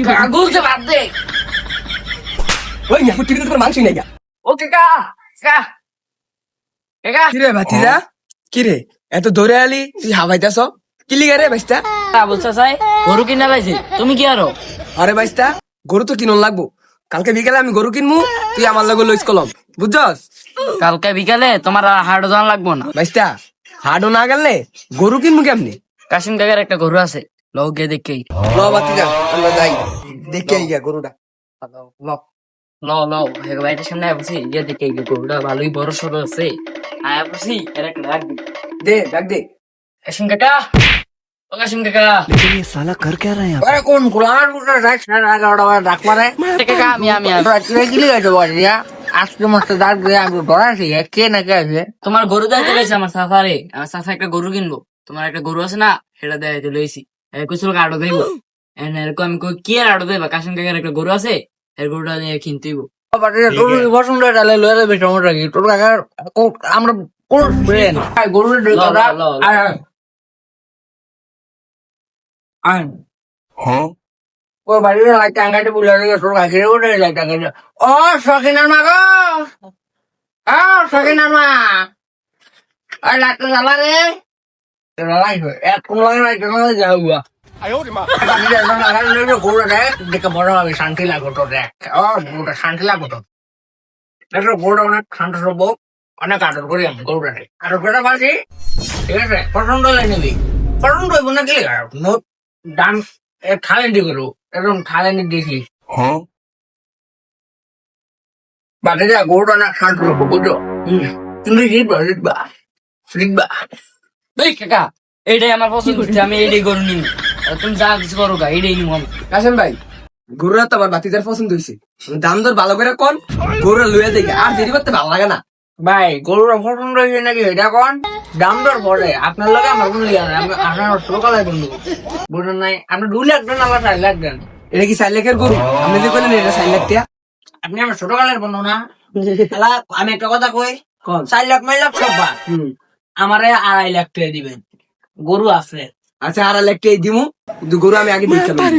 কাগজ যে বাদ দে। ওই মিয়া কুটি তোর মাংস নাই গা। ও কাকা কাকা কাকা কিরে ভাতিজা কিরে এত দৌড়ে আলি তুই হাবাইতাছ কি লিগা রে বাইস্তা? বলছো সাই গরু কিনা পাইছি তুমি কি আরো? আরে বাইস্তা গরু তো কিনন লাগবো, কালকে বিকালে আমি গরু কিনবো, তুই আমার লগে লইস কলম বুঝছস? কালকে বিকালে তোমার হাট জান লাগবো না। বাইস্তা হাডো না গেলে গরু কিনবো কেমনি? কাশিম কাকার একটা গরু আছে, লোক গিয়ে দেখেই। ল ভাতিজা আমরা যাই দেখে আই গা গরুটা। ল ল বাড়িটার সামনে বসি গিয়ে দেখে গরুটা ভালোই বড় সড়ো আছে। আয়া বসি এর একটা ডাক দি। দে ডাক দে। কাশিম কাকা ও কাশিম কাকা আরে কোন গোলার পুরো রাত সারা 11টা বাজে ডাক মারে কাকা আমি তুই গিলি গেছে বাড়িয়া আজকে মস্ত ডাক দিয়ে আমি ডরাইছি কে না কে আছে তোমার গরু দেখতে গেছে আমার সাফারে, আমার সাফা একটা গরু কিনবো, তোমার একটা গরু আছে না সেটা দেখতে লইছি। কুচুর আটো দেবো এরকম আমি কই কি আর আটো দেবা, কাশিম কাকার একটা গরু আছে এর গরুটা নিয়ে কিনতে হইব। বাড়িয়া তোর পছন্দ ডালে লয়ে যাবে সমস্যা কি তোর কাকার আমরা কোন ব্রেন গরুর ডোটা আইন ও বাড়ির লাইট টাঙ্গাইতে বুলা রে তোর কাকিরে ওরে লাইট টাঙ্গাইতে ও সখিনার মা গো সখিনার মা আর লাইট জ্বালা রে জ্বালাই এক কোন লাগে লাইট জ্বালা যাওয়া গরু দেখ দেখে বড় হবে শান্তি লাগো তো দেখ ও গরুটা শান্তি লাগো তো দেখো গরুটা অনেক শান্ত সব অনেক আদর করি আমি গরুটা আদর করে পারছি ঠিক আছে পছন্দ হলে নিবি পছন্দ হইব না কি দাম থাইল্যান্ডি গরু একদম থাইল্যান্ডি দিয়েছি বাদে যা গরুটা অনেক শান্ত সব বুঝো তুমি জিতবা এই কাকা এইটাই আমার পছন্দ হচ্ছে, আমি এইটাই গরু নিব, তুমি যা কিছু করো গা এইটাই নিব আমি। কাশেম ভাই গরুরা তো আমার ভাতিজার পছন্দ হয়েছে, দাম দর ভালো করে কোন গরুরা লইয়া দেখে আর দেরি করতে ভালো লাগে না। ভাই গরুটা পছন্দ হয়েছে নাকি এটা কোন দাম দর পড়ে আপনার লগে আমার কোনো ইয়া নাই আমি আপনার সকালে বন্ধু বুঝলেন নাই আপনি 2 লাখ দেন আবার 4 লাখ দেন এটা কি 4 লাখের গরু? আপনি যে বললেন এটা 4 লাখ টাকা। আপনি আমার ছোটকালের বন্ধু না শালা, আমি একটা কথা কই কোন? 4 লাখ 5 লাখ সব বাদ আমারে 2.5 লাখ টাকা দিবেন গরু আছে আচ্ছা 2.5 লাখ টাকা দিমু, কিন্তু গরু আমি আগে দেখতে পারি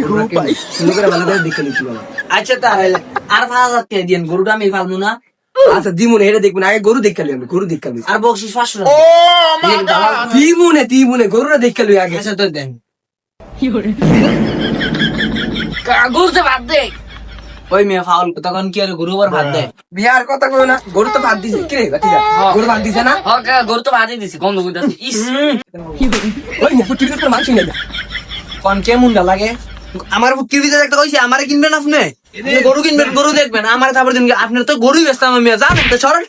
সুন্দর করে ভালো করে দেখতে নিচ্ছি বাবা। আচ্ছা তো 2.5 লাখ আর 5,000 টাকা দিন গরুটা আমি পালবো না আচ্ছা দিমু না এটা দেখবো না, আগে গরু দেখতে আমি গরু দেখতে আমি আর বকশিস 500 দিমু না গরুরা দেখতে লই আগে। আচ্ছা তো দেন কাগজ যে বাদ দে। ওই মেয়ে ফাউল তখন কি আর গরু আর ভাত দেয় বিয়ার কথা কই না, গরু তো ভাত দিছে কি রে ভাতিজা, গরু ভাত দিছে না? হ কাকা গরু তো বাদই দিছি গন্ধ কইতাছে। ইস ওই মুখ টিভি তোর মাংস নাই গা। কোন কে মুন্ডা লাগে আমার টিভিতে একটা কইছি আমারে কিনবেন আপনি গরু কিনবেন গরু দেখবেন আমার তারপর দিন আপনার তো গরুই বেচতাম আমি জানেন তো সরল